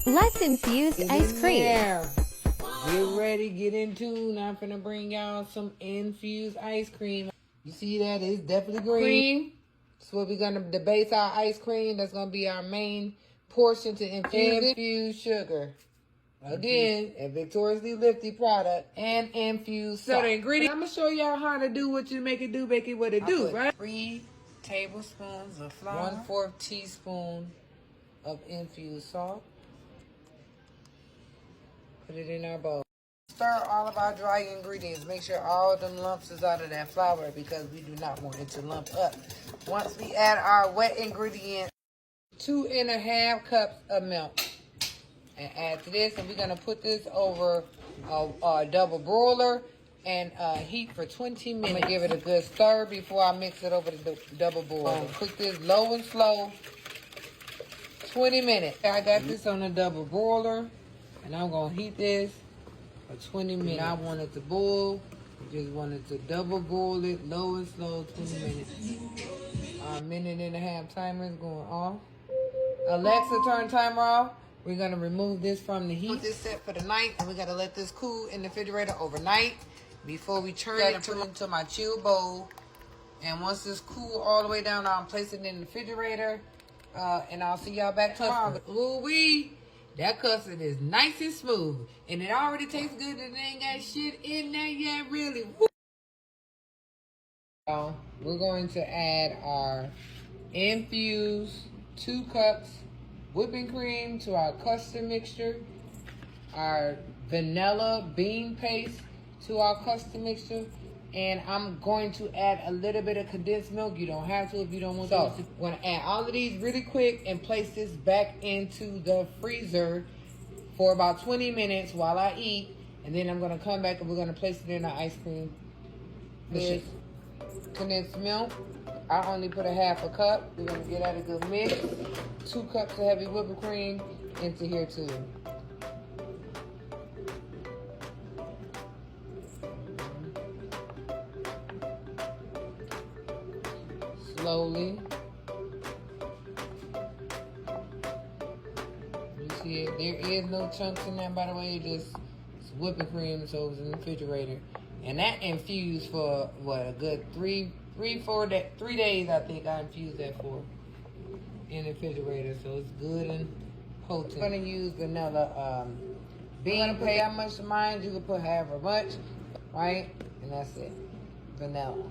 Let's infuse ice cream. There. Get ready, get in tune. I'm finna bring y'all some infused ice cream. You see that? It's definitely green. That's what we're gonna base our ice cream. That's gonna be our main portion to infuse it. Infused sugar. Again, a victoriously lifty product and infused salt. So the ingredients, I'm gonna show y'all how to do what you make it do, make it what it do, right? 3 tablespoons of flour, 1/4 teaspoon of infused salt. Put it in our bowl. Stir all of our dry ingredients. Make sure all of them lumps is out of that flour because we do not want it to lump up. Once we add our wet ingredients, 2½ cups of milk. And add to this, and we're gonna put this over a double broiler and heat for 20 minutes. I'm gonna give it a good stir before I mix it over the double broiler. Cook this low and slow, 20 minutes. I got this on a double broiler, and I'm gonna heat this for 20 minutes. I want it to boil. Just wanted to double boil it, low and slow, 20 minutes. Our 1.5-minute timer is going off. Alexa, turn timer off. We're going to remove this from the heat. Put this set for the night, and we got to let this cool in the refrigerator overnight before we turn it into my chill bowl. And once this cool all the way down, I'll place it in the refrigerator, and I'll see y'all back tomorrow. Ooh-wee, that custard is nice and smooth, and it already tastes good, and it ain't got shit in there yet, really. So we're going to add our infused 2 cups whipping cream to our custard mixture, our vanilla bean paste to our custard mixture, and I'm going to add a little bit of condensed milk. You don't have to if you don't want to. So I'm going to add all of these really quick and place this back into the freezer for about 20 minutes while I eat, and then I'm going to come back and we're going to place it in the ice cream machine. Condensed milk, I only put 1/2 cup. We're going to get that a good mix. 2 cups of heavy whipping cream into here too. Slowly. You see it? There is no chunks in there, by the way. It's whipping cream, so it's in the refrigerator. And that infused for what, a good 3 days, I think I infused that for in the refrigerator, so it's good and potent. I'm gonna use vanilla bean paste. Put that much of mine, you can put however much, right? And that's it, vanilla.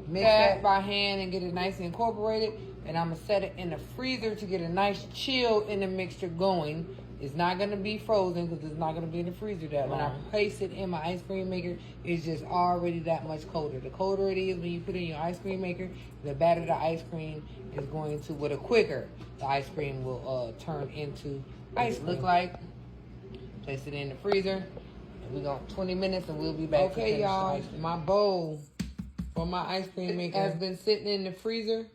Mix that by hand and get it nice and incorporated, and I'm gonna set it in the freezer to get a nice chill in the mixture going. It's not going to be frozen because it's not going to be in the freezer that long. When I place it in my ice cream maker, it's just already that much colder. The colder it is when you put it in your ice cream maker, the better the ice cream is going to, with a quicker, the ice cream will turn into ice cream. Look like, place it in the freezer, and we're going 20 minutes and we'll be back. Okay, y'all, my bowl for my ice cream maker has been sitting in the freezer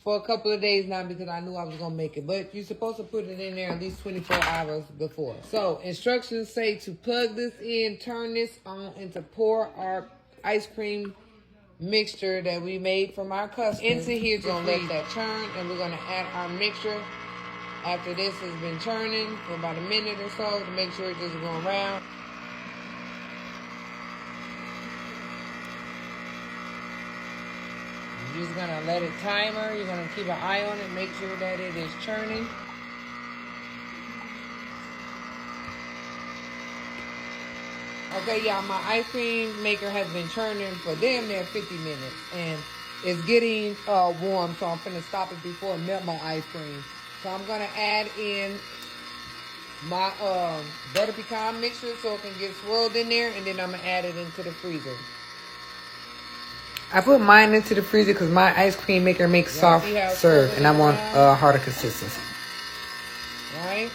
for a couple of days now because I knew I was gonna make it. But you're supposed to put it in there at least 24 hours before. So instructions say to plug this in, turn this on, and to pour our ice cream mixture that we made from our custard into here. We're gonna let that churn, and we're gonna add our mixture after this has been churning for about a minute or so to make sure it doesn't go around. You're just gonna let it timer. You're gonna keep an eye on it, make sure that it is churning. Okay, y'all, my ice cream maker has been churning for damn near 50 minutes, and it's getting warm, so I'm gonna stop it before it melt my ice cream. So I'm gonna add in my butter pecan mixture so it can get swirled in there, and then I'm gonna add it into the freezer. I put mine into the freezer because my ice cream maker makes soft serve, and I want a harder consistency. Right?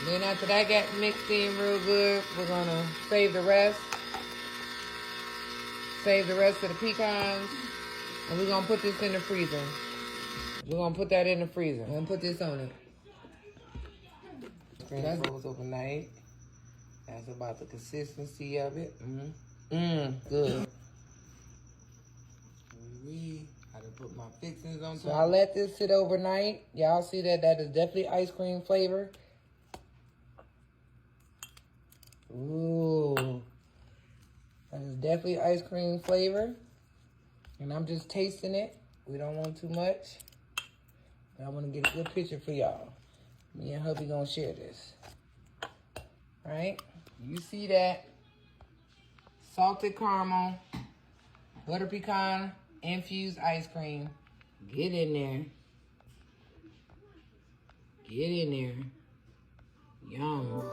Then after that got mixed in real good, we're going to save the rest. Save the rest of the pecans, and we're going to put this in the freezer. We're going to put that in the freezer. We're going to put this on it. That goes overnight. That's about the consistency of it. Good. Gotta put my fixings on top. So I let this sit overnight. Y'all see that is definitely ice cream flavor. Ooh. That is definitely ice cream flavor. And I'm just tasting it. We don't want too much. But I want to get a good picture for y'all. Me and hubby gonna share this. Right? You see that? Salted caramel, butter pecan, infused ice cream. Get in there. Get in there. Yum.